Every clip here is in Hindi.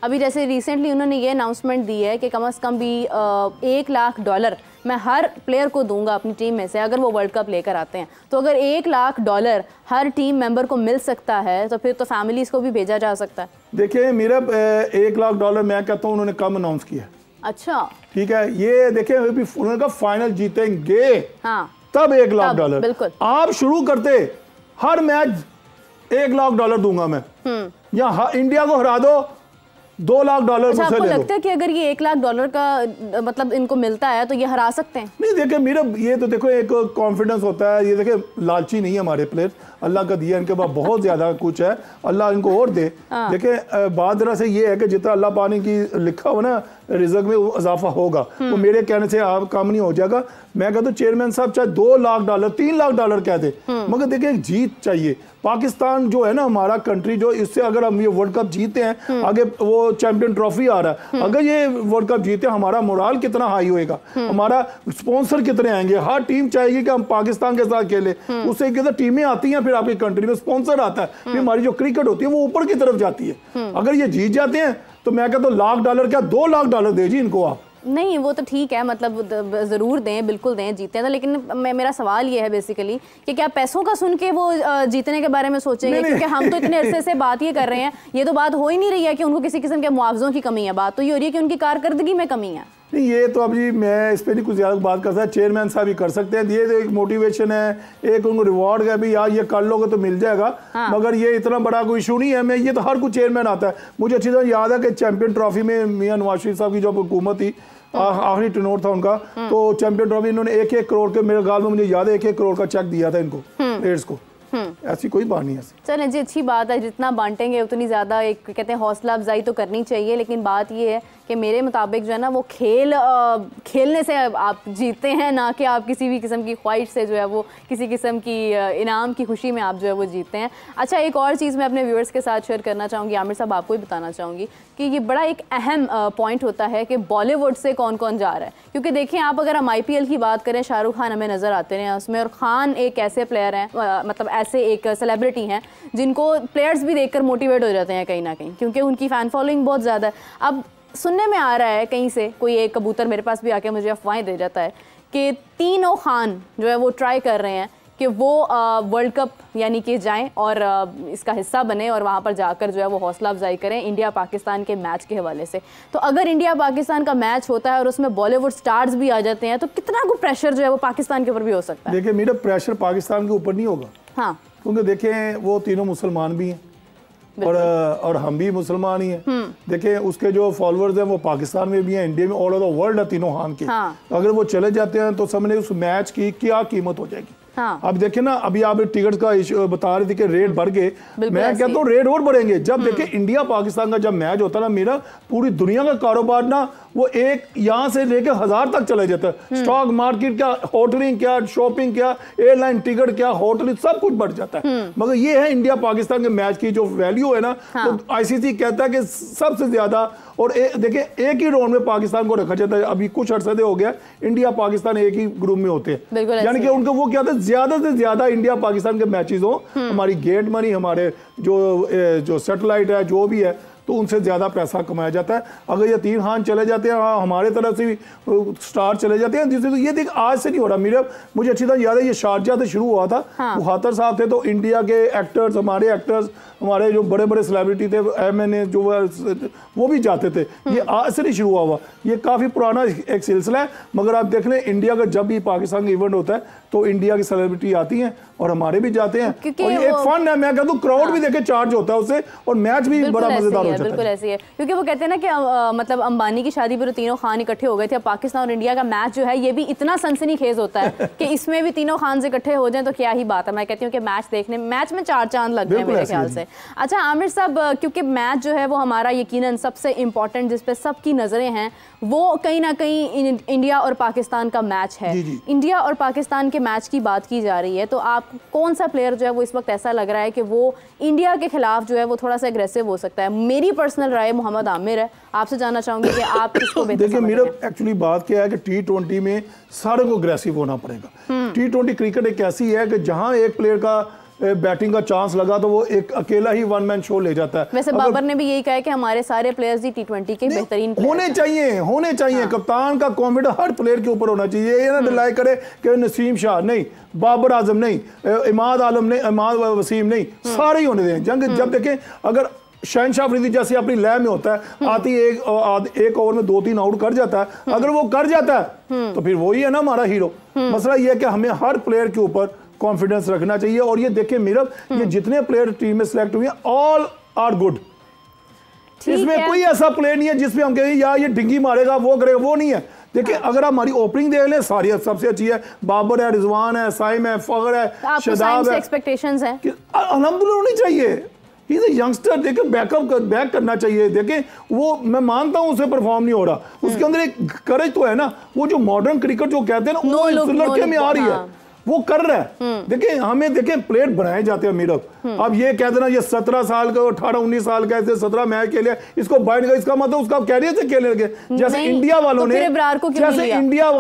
अभी जैसे रिसेंटली उन्होंने ये अनाउंसमेंट दी है कि कम से कम भी $1 लाख मैं हर प्लेयर को दूंगा अपनी टीम में से अगर वो वर्ल्ड कप लेकर आते हैं। तो अगर $1 लाख हर टीम मेंबर को मिल सकता है तो फिर तो फैमिलीज को भी भेजा जा सकता है। देखिए मेरा $1 लाख मैं कहता हूँ उन्होंने कम अनाउंस किया। अच्छा ठीक है, ये देखिए उन्होंने कहा फाइनल जीतेंगे, हाँ तब $1 लाख। बिल्कुल आप शुरू करते हर मैच $1 लाख दूंगा मैं, या इंडिया को हरा दो $2 लाख अच्छा, आपको लगता है कि अगर ये $1 लाख का मतलब इनको मिलता है तो ये हरा सकते हैं? नहीं देखिए मेरा ये तो देखो एक कॉन्फिडेंस होता है, ये देखिए लालची नहीं है हमारे प्लेयर, अल्लाह का दिया इनके पास बहुत ज्यादा कुछ है, अल्लाह इनको और दे। देखिए बात जरा से ये है कि जितना अल्लाह पानी की लिखा हो ना रिजक में वो इजाफा होगा, वो मेरे कहने से आप काम नहीं हो जाएगा। मैं कहता हूँ चेयरमैन साहब चाहे $2 लाख $3 लाख कहते, मगर देखिए एक जीत चाहिए। पाकिस्तान जो है ना हमारा कंट्री, जो इससे अगर हम ये वर्ल्ड कप जीते हैं, आगे वो चैंपियन ट्रॉफी आ रहा है, अगर ये वर्ल्ड कप जीते हमारा मोराल कितना हाई होएगा, हमारा स्पॉन्सर कितने आएंगे, हर टीम चाहेगी कि हम पाकिस्तान के साथ खेले, उससे क्या टीमें आती हैं, फिर आपकी कंट्री में स्पॉन्सर आता है, फिर हमारी जो क्रिकेट होती है वो ऊपर की तरफ जाती है। अगर ये जीत जाते हैं तो मैं कहता हूँ $1 लाख क्या $2 लाख दे जी इनको आप। नहीं वो तो ठीक है, मतलब ज़रूर दें, बिल्कुल दें, जीते हैं तो, लेकिन मेरा सवाल ये है बेसिकली कि क्या पैसों का सुन के वो जीतने के बारे में सोचेंगे? क्योंकि हम तो इतने अरसे से बात ये कर रहे हैं, ये तो बात हो ही नहीं रही है कि उनको किसी किस्म के मुआवजों की कमी है, बात तो ये हो रही है कि उनकी कारकर्दगी में कमी है। नहीं ये तो अभी मैं इस पर नहीं कुछ ज़्यादा बात कर सकता, चेयरमैन साहब ही कर सकते हैं। ये तो एक मोटिवेशन है, एक उनको रिवॉर्ड है भी यार ये कर लोगे तो मिल जाएगा, मगर ये इतना बड़ा कोई इशू नहीं है। मैं ये तो हर कोई चेयरमैन आता है, मुझे अच्छी तरह याद है कि चैंपियन ट्रॉफी में मियां नवाज शरीफ साहब की जो हुकूमत थी, आखिरी टर्नओवर था उनका, तो चैंपियन ट्रॉफी इन्होंने 1-1 करोड़ के, मेरे गाल में मुझे याद है 1-1 करोड़ का चेक दिया था इनको प्लेयर्स को। ऐसी कोई बात नहीं है। चलें जी, अच्छी बात है, जितना बांटेंगे उतनी ज़्यादा एक कहते हैं हौसला अफजाई तो करनी चाहिए। लेकिन बात ये है कि मेरे मुताबिक जो है ना वो खेलने से आप जीतते हैं, ना कि आप किसी भी किस्म की ख्वाहिश से जो है वो किसी किस्म की इनाम की खुशी में आप जो है वो जीतते हैं। अच्छा, एक और चीज़ मैं अपने व्यूअर्स के साथ शेयर करना चाहूँगी, आमिर साहब आपको ही बताना चाहूँगी कि ये बड़ा एक अहम पॉइंट होता है कि बॉलीवुड से कौन कौन जा रहा है। क्योंकि देखें आप, अगर हम IPL की बात करें, शाहरुख खान हमें नज़र आते हैं उसमें, और खान एक ऐसे प्लेयर हैं, मतलब ऐसे एक सेलिब्रिटी हैं जिनको प्लेयर्स भी देखकर मोटिवेट हो जाते हैं कहीं ना कहीं, क्योंकि उनकी फ़ैन फॉलोइंग बहुत ज़्यादा है। अब सुनने में आ रहा है कहीं से, कोई एक कबूतर मेरे पास भी आके मुझे अफवाहें दे जाता है कि तीनों खान जो है वो ट्राई कर रहे हैं कि वो वर्ल्ड कप यानी कि जाएं और इसका हिस्सा बने और वहाँ पर जाकर जो है वो हौसला अफजाई करें इंडिया पाकिस्तान के मैच के हवाले से। तो अगर इंडिया पाकिस्तान का मैच होता है और उसमें बॉलीवुड स्टार्स भी आ जाते हैं तो कितना को प्रेशर जो है वो पाकिस्तान के ऊपर भी हो सकता है? देखिए मेरा प्रेशर पाकिस्तान के ऊपर नहीं होगा, हाँ, क्योंकि देखें वो तीनों मुसलमान भी हैं और हम भी मुसलमान ही हैं। देखिए उसके जो फॉलोअर्स हैं वो पाकिस्तान में भी हैं, इंडिया में, ऑल ओवर द वर्ल्ड है तीनों खान के। हाँ। अगर वो चले जाते हैं तो समझने उस मैच की क्या कीमत हो जाएगी। हाँ। अब देखिए ना, अभी आप टिकट का इशू बता रहे थे कि रेट बढ़ गए, मैं कहता हूँ रेट और बढ़ेंगे। जब देखिए इंडिया पाकिस्तान का जब मैच होता है ना, मेरा पूरी दुनिया का कारोबार ना वो एक यहाँ से लेके 1000 तक चला जाता है। स्टॉक मार्केट क्या, होटलिंग क्या, शॉपिंग क्या, एयरलाइन टिकट क्या, होटलिंग सब कुछ बढ़ जाता है। मगर ये है इंडिया पाकिस्तान के मैच की जो वैल्यू है ना, हाँ। तो ICC कहता है कि सबसे ज्यादा, और देखिए एक ही राउंड में पाकिस्तान को रखा जाता है। अभी कुछ अरसे हो गया इंडिया पाकिस्तान एक ही ग्रुप में होते हैं, यानी कि उनको वो क्या था, ज्यादा से ज्यादा इंडिया पाकिस्तान के मैचेस हो, हमारी गेट मनी, हमारे जो सैटेलाइट है, जो भी है, तो उनसे ज़्यादा पैसा कमाया जाता है। अगर ये 3 खान चले जाते हैं, हमारे तरफ से भी स्टार चले जाते हैं, जिससे तो ये देख आज से नहीं हो रहा। मुझे अच्छी तरह याद है ये शारजाह से शुरू हुआ था। हाँ। खातर साहब थे तो इंडिया के एक्टर्स, हमारे जो बड़े बड़े सेलिब्रिटी थे, MNA जो वो भी जाते थे। ये आज से नहीं शुरू हुआ, ये काफ़ी पुराना एक सिलसिला है। मगर आप देख लें इंडिया का जब भी पाकिस्तान का इवेंट होता है तो इंडिया की सेलिब्रिटी आती हैं और हमारे भी जाते हैं, और ये एक फन है। मैं कहता हूँ क्राउड भी देखे चार्ज होता है उससे, और मैच भी बड़ा मजेदार हो जाता है। बिल्कुल ऐसी है, क्योंकि वो कहते हैं ना कि मतलब अंबानी की शादी पर तीनों खान इकट्ठे हो गए थे। पाकिस्तान और इंडिया का मैच जो है ये भी इतना सनसनीखेज होता है कि इसमें भी तीनों खान से इकट्ठे हो जाएं तो क्या ही बात है। मैं कहती हूँ कि मैच देखने, मैच में 4 चांद लग गए मेरे ख्याल से। अच्छा आमिर साहब, क्योंकि मैच जो है वो हमारा यकीनन सबसे इम्पोर्टेंट, जिस पे सबकी नजरें हैं, वो कहीं ना कहीं इंडिया और पाकिस्तान का मैच है। इंडिया और पाकिस्तान के मैच की बात की जा रही है, तो आप कौन सा प्लेयर जो है वो इस वक्त ऐसा लग रहा है कि वो इंडिया के खिलाफ जो है वो थोड़ा सा एग्रेसिव हो सकता है? मेरी पर्सनल राय मोहम्मद आमिर है, आपसे जानना चाहूंगी कि आप किसको बेहतर देखिए मेरा एक्चुअली बात क्या है कि T20 में सारे को अग्रेसिव होना पड़ेगा। T20 क्रिकेट एक ऐसी है कि जहां एक प्लेयर का बैटिंग का चांस लगा तो वो एक अकेला ही वन मैन शो ले जाता है। वैसे बाबर ने भी यही कहा है कि हमारे सारे प्लेयर्स ही T20 के बेहतरीन होने चाहिए। हाँ। कप्तान का कॉन्फिडेंस हर प्लेयर के ऊपर होना चाहिए। ये ना डिलाई करे कि नसीम शाह नहीं, बाबर आजम नहीं, इमाद आलम नहीं, इमाद वसीम नहीं, सारे ही होने दें। जब देखें अगर शहनशाह अफरीदी जैसे अपनी लय में होता है, आती एक ओवर में 2-3 आउट कर जाता है, अगर वो कर जाता है तो फिर वही है ना हमारा हीरो। मसला ये है कि हमें हर प्लेयर के ऊपर कॉन्फिडेंस रखना चाहिए। और ये देखें मीरब, ये जितने प्लेयर टीम में सिलेक्ट हुए ऑल आर गुड। इसमें कोई ऐसा प्लेयर नहीं है जिसमें हम कहें यार ये डिंगी मारेगा, वो करेगा, वो नहीं है। देखिए अगर हमारी ओपनिंग देख लें, सारी सबसे अच्छी है। बाबर है, रिजवान है, साइम है, फखर है, शदाब है। एक्सपेक्टेशंस हैं अल्हम्दुलिल्लाह होनी चाहिए। ही इज अ यंगस्टर, देखें बैक करना चाहिए। देखें वो मैं मानता हूं उसे परफॉर्म नहीं हो रहा, उसके अंदर एक करेज तो है ना। वो जो मॉडर्न क्रिकेट जो कहते हैं ना, वो लड़के में आ रही है, वो कर रहा है। देखिए हमें देखें प्लेयर बनाए जाते हैं मीरब। अब ये कह देना ये 17 साल का 18-19 साल का ऐसे 17 मैच खेले, इसको बाइंड कर, इसका मतलब उसका कैरियर से खेलने लगे। जैसे इंडिया वालों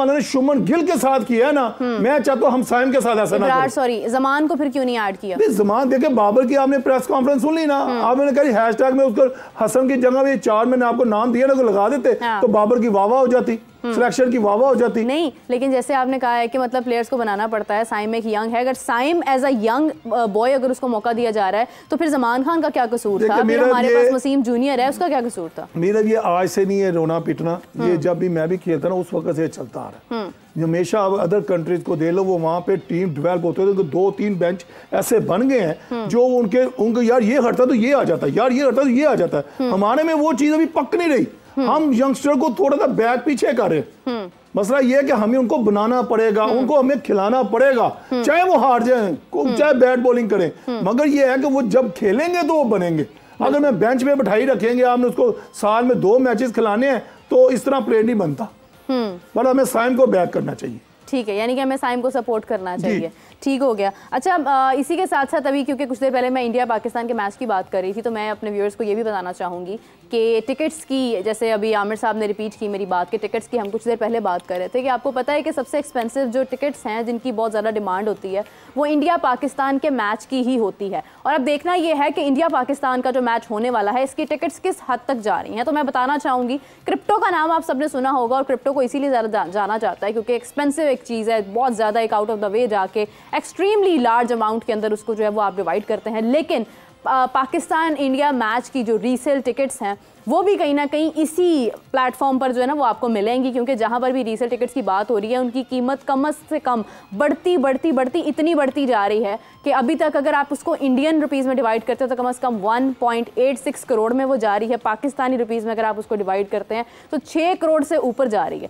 ने शुमन गिल के साथ किया ना, मैं चाहता हूं हम साइम के साथ ऐसा ना करें। सॉरी जमान को फिर क्यों नहीं ऐड किया? जमान देखे बाबर की आपने प्रेस कॉन्फ्रेंस सुन ली ना, आपने कही हैशटैग में उसको हसन की जगह में 4 मैंने आपको नाम दिया ना, तो लगा देते तो बाबर की वाह हो जाती, सिलेक्शन की वाह हो जाती। नहीं, लेकिन जैसे आपने कहा है कि मतलब प्लेयर्स को बनाना पड़ता है। साइम एक यंग है, अगर Saim as a young boy अगर उसको मौका दिया जा रहा है तो फिर जमान खान का क्या कसूर था? फिर हमारे पास वसीम जूनियर है, उसका क्या कसूर था? मेरा ये आज से नहीं है रोना पिटना, ये जब भी मैं भी खेलता ना उस वक्त से चलता आ रहा है। हमेशा अदर कंट्रीज को दे लो, वो वहाँ पे टीम डेवलप होते हैं, 2-3 बेंच ऐसे बन गए हैं जो उनके यार ये हटता तो ये आ जाता है, यार ये हटता तो ये आ जाता है। हमारे में वो चीज अभी पक नहीं रही। हम यंगस्टर को थोड़ा सा बैक पीछे कर रहे। मसला ये है कि हमें उनको बनाना पड़ेगा, उनको हमें खिलाना पड़ेगा, चाहे वो हार जाए, चाहे बैट बॉलिंग करें, मगर ये है कि वो जब खेलेंगे तो वो बनेंगे। अगर मैं बेंच में बैठाई रखेंगे, आपने उसको साल में 2 मैचेस खिलाने हैं तो इस तरह प्लेयर नहीं बनता। पर हमें साइम को बैक करना चाहिए। ठीक है, यानी कि हमें साइम को सपोर्ट करना चाहिए। ठीक हो गया। अच्छा, इसी के साथ साथ अभी क्योंकि कुछ देर पहले मैं इंडिया पाकिस्तान के मैच की बात कर रही थी, तो मैं अपने व्यूअर्स को ये भी बताना चाहूँगी कि टिकट्स की, जैसे अभी आमिर साहब ने रिपीट की मेरी बात कि टिकट्स की हम कुछ देर पहले बात कर रहे थे कि आपको पता है कि सबसे एक्सपेंसिव जो टिकट्स हैं जिनकी बहुत ज़्यादा डिमांड होती है वो इंडिया पाकिस्तान के मैच की ही होती है। और अब देखना यह है कि इंडिया पाकिस्तान का जो मैच होने वाला है इसकी टिकट्स किस हद तक जा रही हैं। तो मैं बताना चाहूँगी, क्रिप्टो का नाम आप सबने सुना होगा और क्रिप्टो को इसीलिए ज़्यादा जाना जाता है क्योंकि एक्सपेंसिव एक चीज़ है, बहुत ज़्यादा एक आउट ऑफ द वे जाके एक्सट्रीमली लार्ज अमाउंट के अंदर उसको जो है वो आप डिवाइड करते हैं। लेकिन पाकिस्तान इंडिया मैच की जो रीसेल टिकट्स हैं वो भी कहीं ना कहीं इसी प्लेटफॉर्म पर जो है ना वो आपको मिलेंगी, क्योंकि जहां पर भी रीसेल टिकट्स की बात हो रही है उनकी कीमत कम से कम बढ़ती इतनी बढ़ती जा रही है कि अभी तक अगर आप उसको इंडियन रुपीज़ में डिवाइड करते हो तो कम से कम 1.86 करोड़ में वो जा रही है। पाकिस्तानी रुपीज़ में अगर आप उसको डिवाइड करते हैं तो 6 करोड़ से ऊपर जा रही है।